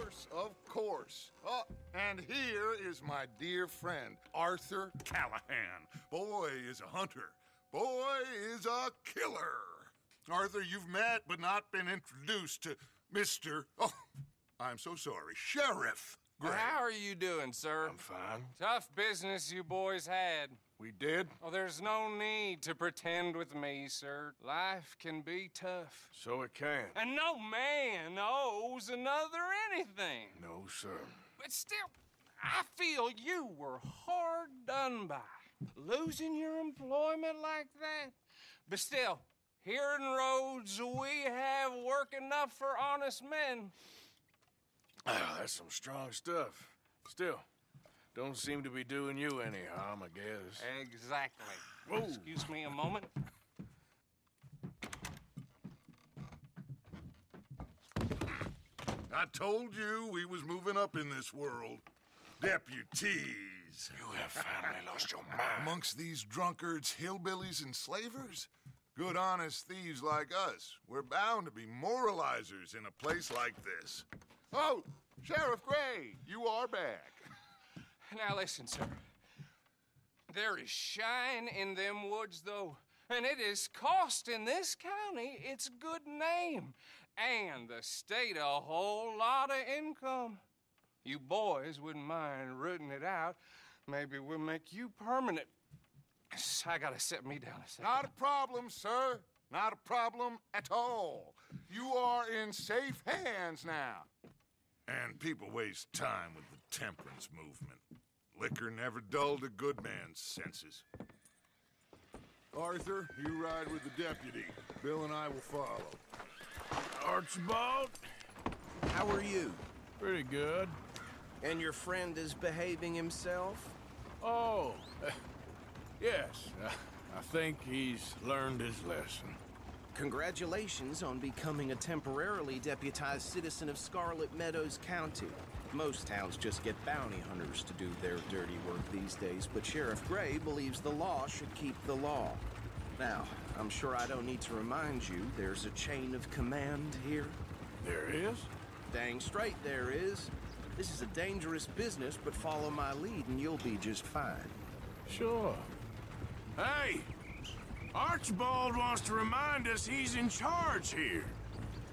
course, of course. Oh, and here is my dear friend, Arthur Callahan. Boy is a hunter. Boy is a killer. Arthur, you've met but not been introduced to Mr. Oh, I'm so sorry, Sheriff Gray. How are you doing, sir? I'm fine. Tough business you boys had. We did? Oh, there's no need to pretend with me, sir. Life can be tough. So it can. And no man owes another anything. No, sir. But still, I feel you were hard done by. Losing your employment like that. But still, here in Rhodes, we have work enough for honest men. Ah, that's some strong stuff. Still, don't seem to be doing you any harm, I guess. Exactly. Whoa. Excuse me a moment. I told you we was moving up in this world. Deputies. You have finally lost your mind. Amongst these drunkards, hillbillies, and slavers? Good, honest thieves like us. We're bound to be moralizers in a place like this. Oh, Sheriff Gray, you are back. Now listen, sir. There is shine in them woods, though, and it is costing this county its good name and the state a whole lot of income. You boys wouldn't mind rooting it out. Maybe we'll make you permanent. I gotta sit me down a second. Not a problem, sir. Not a problem at all. You are in safe hands now. And people waste time with the temperance movement. Liquor never dulled a good man's senses. Arthur, you ride with the deputy. Bill and I will follow. Archibald? How are you? Pretty good. And your friend is behaving himself? Oh, yes. I think he's learned his lesson. Congratulations on becoming a temporarily deputized citizen of Scarlet Meadows County. Most towns just get bounty hunters to do their dirty work these days, but Sheriff Gray believes the law should keep the law. Now, I'm sure I don't need to remind you there's a chain of command here. There is? Dang straight there is. This is a dangerous business, but follow my lead and you'll be just fine. Sure. Hey! Archibald wants to remind us he's in charge here.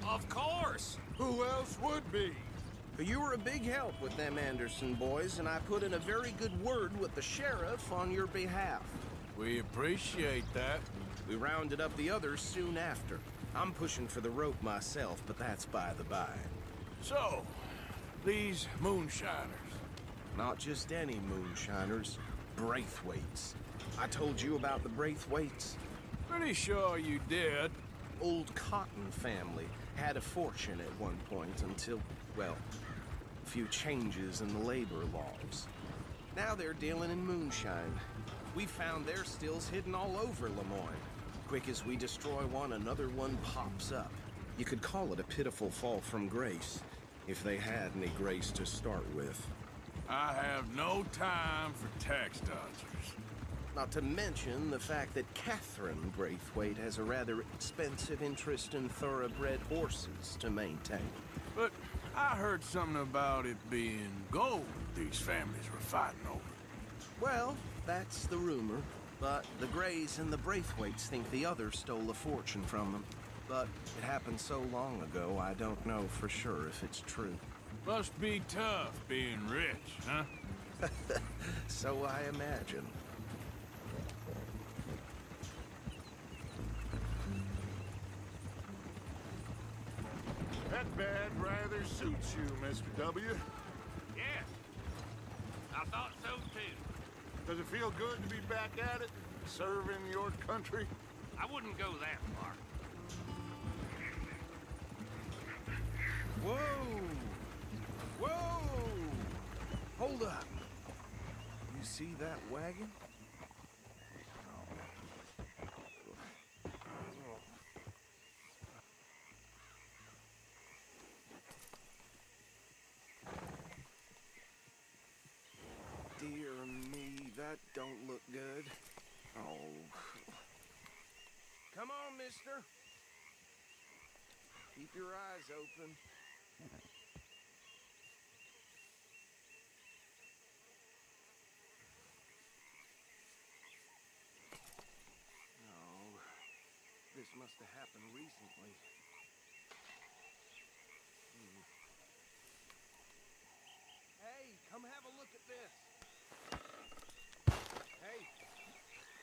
Of course. Who else would be? You were a big help with them Anderson boys, and I put in a very good word with the sheriff on your behalf. We appreciate that. We rounded up the others soon after. I'm pushing for the rope myself, but that's by the by. So, these moonshiners. Not just any moonshiners, Braithwaites. I told you about the Braithwaites. Pretty sure you did. Old Cotton family had a fortune at one point until, well, a few changes in the labor laws. Now they're dealing in moonshine. We found their stills hidden all over Lemoyne. Quick as we destroy one, another one pops up. You could call it a pitiful fall from grace, if they had any grace to start with. I have no time for tax dodgers. Not to mention the fact that Catherine Braithwaite has a rather expensive interest in thoroughbred horses to maintain. But I heard something about it being gold these families were fighting over. Well, that's the rumor. But the Grays and the Braithwaites think the others stole a fortune from them. But it happened so long ago, I don't know for sure if it's true. Must be tough being rich, huh? So I imagine. That bed rather suits you, Mr. W. Yes, I thought so too. Does it feel good to be back at it, serving your country? I wouldn't go that far. Whoa! Whoa! Hold up. You see that wagon? Dear me, that don't look good. Oh. Come on, mister. Keep your eyes open. must have happened recently. Hey, come have a look at this. Hey,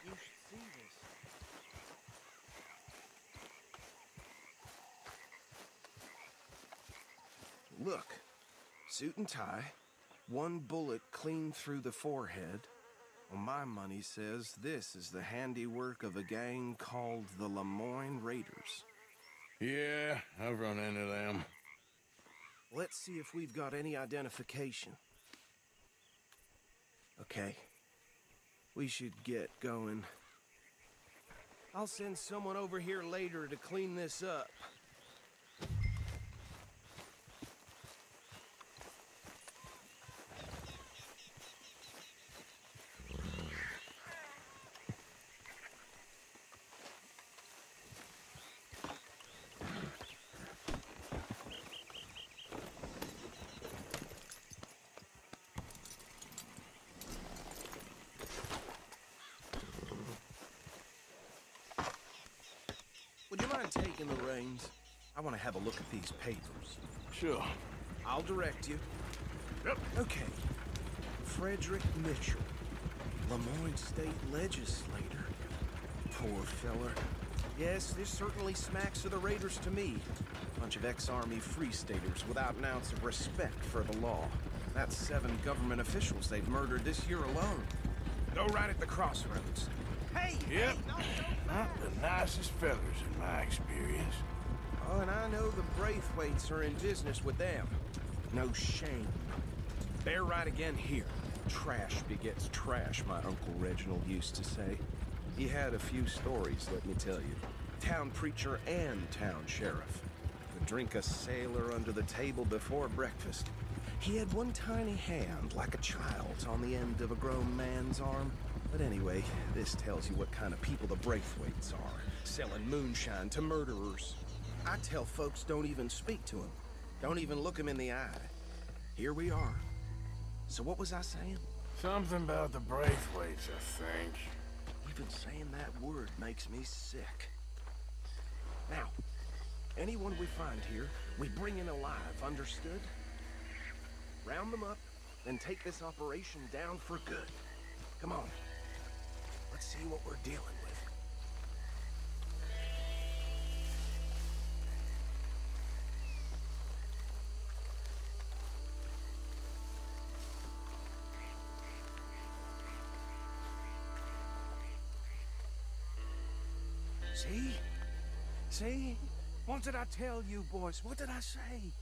you should see this. Look, suit and tie, one bullet clean through the forehead. Well, my money says this is the handiwork of a gang called the Lemoyne Raiders. Yeah, I've run into them. Let's see if we've got any identification. Okay. We should get going. I'll send someone over here later to clean this up. Would you mind taking the reins? I want to have a look at these papers. Sure. I'll direct you. Yep. Okay. Frederick Mitchell, Lemoyne State Legislator. Poor feller. Yes, this certainly smacks of the Raiders to me. Bunch of ex-Army Free Staters without an ounce of respect for the law. That's 7 government officials they've murdered this year alone. Go right at the crossroads. Hey! Yep. Hey, no, Not the nicest fellas in my experience. Oh, and I know the Braithwaites are in business with them. No shame. They're right again here. Trash begets trash, my Uncle Reginald used to say. He had a few stories, let me tell you. Town preacher and town sheriff. Would drink a sailor under the table before breakfast. He had one tiny hand, like a child's, on the end of a grown man's arm. But anyway, this tells you what kind of people the Braithwaites are. Selling moonshine to murderers. I tell folks don't even speak to him. Don't even look him in the eye. Here we are. So what was I saying? Something about the Braithwaites, I think. Even saying that word makes me sick. Now, anyone we find here, we bring in alive, understood? Round them up, then take this operation down for good. Come on. Let's see what we're dealing with. See? See? What did I tell you, boys? What did I say?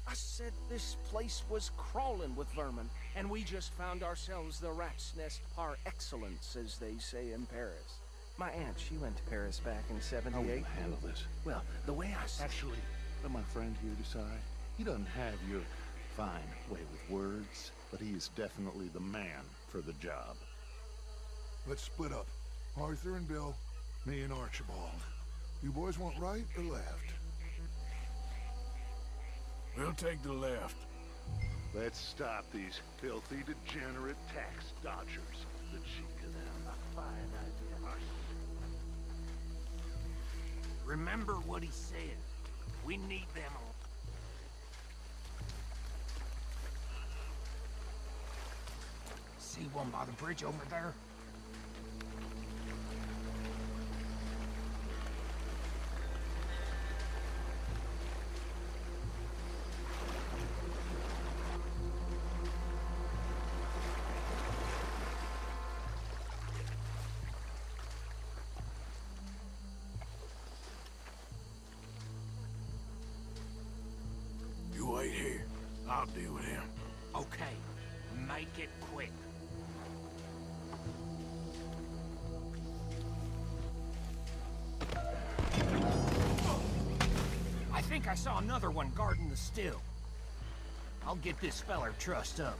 I said this place was crawling with vermin, and we just found ourselves the rat's nest par excellence, as they say in Paris. My aunt, she went to Paris back in '78. How will you handle this? Well, the way I see... Actually, let my friend here decide. He doesn't have your fine way with words, but he is definitely the man for the job. Let's split up. Arthur and Bill, me and Archibald. You boys want right or left? We'll take the left. Let's stop these filthy, degenerate tax dodgers. The cheek of them. A fine idea. Remember what he said. We need them all. See one by the bridge over there? You wait here. I'll deal with him. Okay, make it quick. I think I saw another one guarding the still. I'll get this feller trussed up.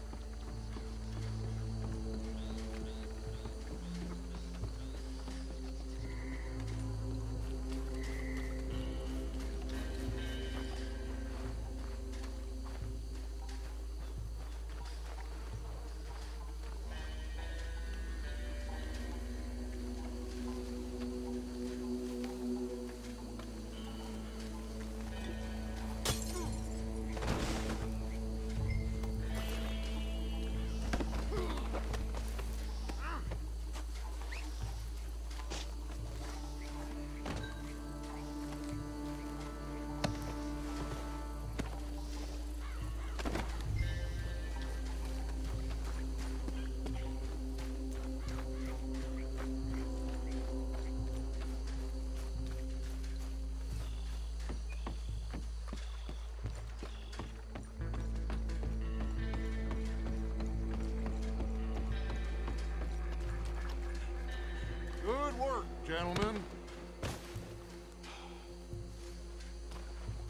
Gentlemen?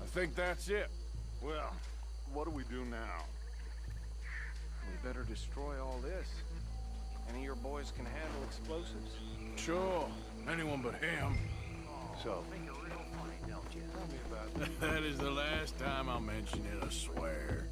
I think that's it. Well, what do we do now? We better destroy all this. Any of your boys can handle explosives? Sure. Anyone but him. So, Tell me about it. That is the last time I'll mention it, I swear.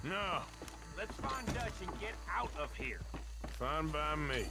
No. Let's find Dutch and get out of here. Fine by me.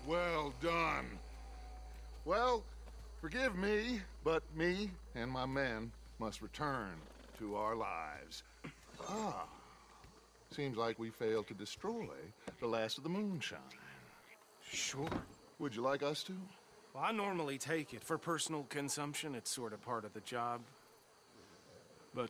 Well done. Well, forgive me, but me and my men must return to our lives. Ah, seems like we failed to destroy the last of the moonshine. Sure. Would you like us to? Well, I normally take it. For personal consumption, it's sort of part of the job. But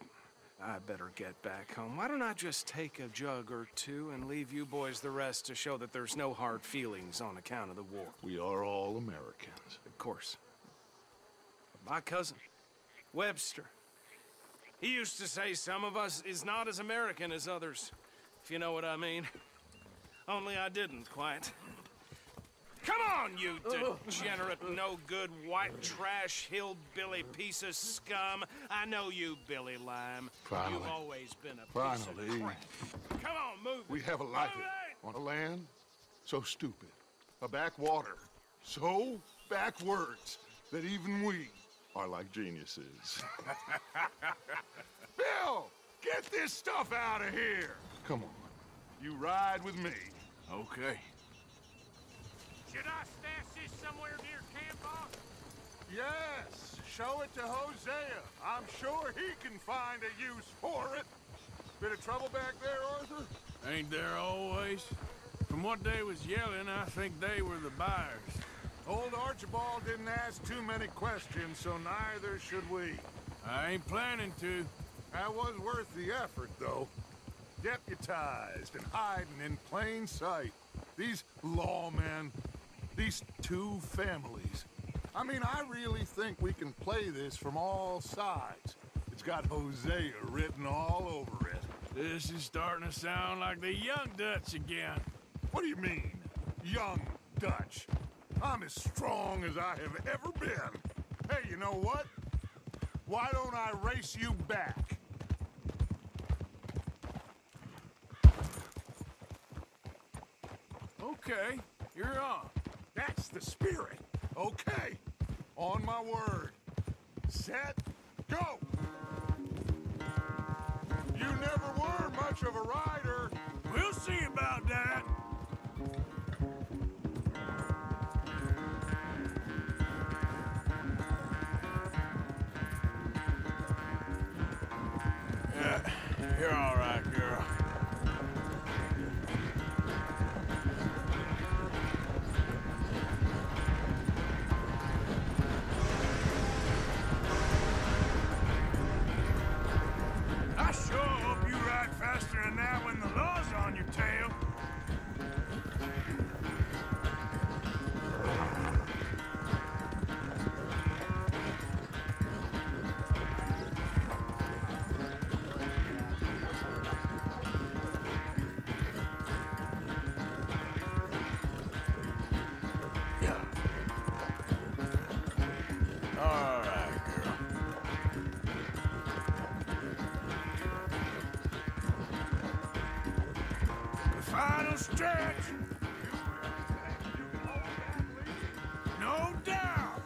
I better get back home. Why don't I just take a jug or two and leave you boys the rest to show that there's no hard feelings on account of the war? We are all Americans. Of course. My cousin, Webster, he used to say some of us is not as American as others, if you know what I mean. Only I didn't quite. Come on, you degenerate, no-good, white trash, hillbilly piece of scum. I know you, Billy Lime. Finally. You've always been a piece Finally. of crap. Come on, move it. We have a life Move it! on a land so stupid, a backwater so backwards that even we are like geniuses. Bill, get this stuff out of here. Come on, you ride with me. Okay. Should I stash this somewhere near camp, boss? Yes, show it to Hosea. I'm sure he can find a use for it. Bit of trouble back there, Arthur? Ain't there always? From what they was yelling, I think they were the buyers. Old Archibald didn't ask too many questions, so neither should we. I ain't planning to. That was worth the effort, though. deputized and hiding in plain sight. These lawmen, these two families. I mean, I really think we can play this from all sides. It's got Hosea written all over it. This is starting to sound like the Young Dutch again. What do you mean, young Dutch? I'm as strong as I have ever been. Hey, you know what? Why don't I race you back? Okay, you're on. That's the spirit. Okay. On my word. Set, go! You never were much of a rider. We'll see about that. Yeah, you're all right, girl. I sure hope you ride faster than that when the law's on your tail. All right, girl. The final stretch. No doubt.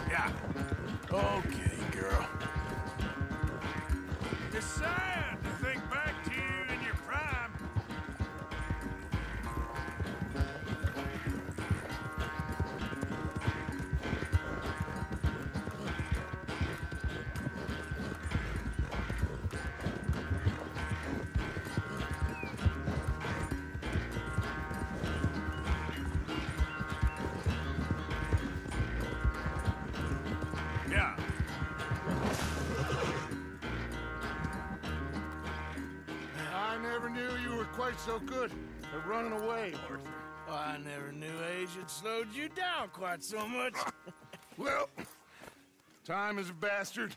Yeah. Okay, girl. It's sad to think back to you in your prime. Yeah. I never knew you were quite so good at running away, Arthur. I never knew age had slowed you down quite so much. Well, time is a bastard.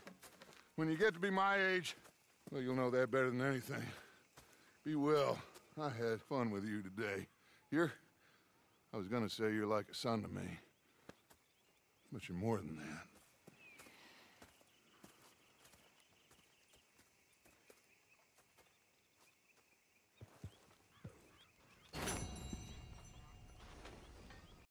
When you get to be my age, well, you'll know that better than anything. Be well. I had fun with you today. I was gonna say you're like a son to me, but you're more than that.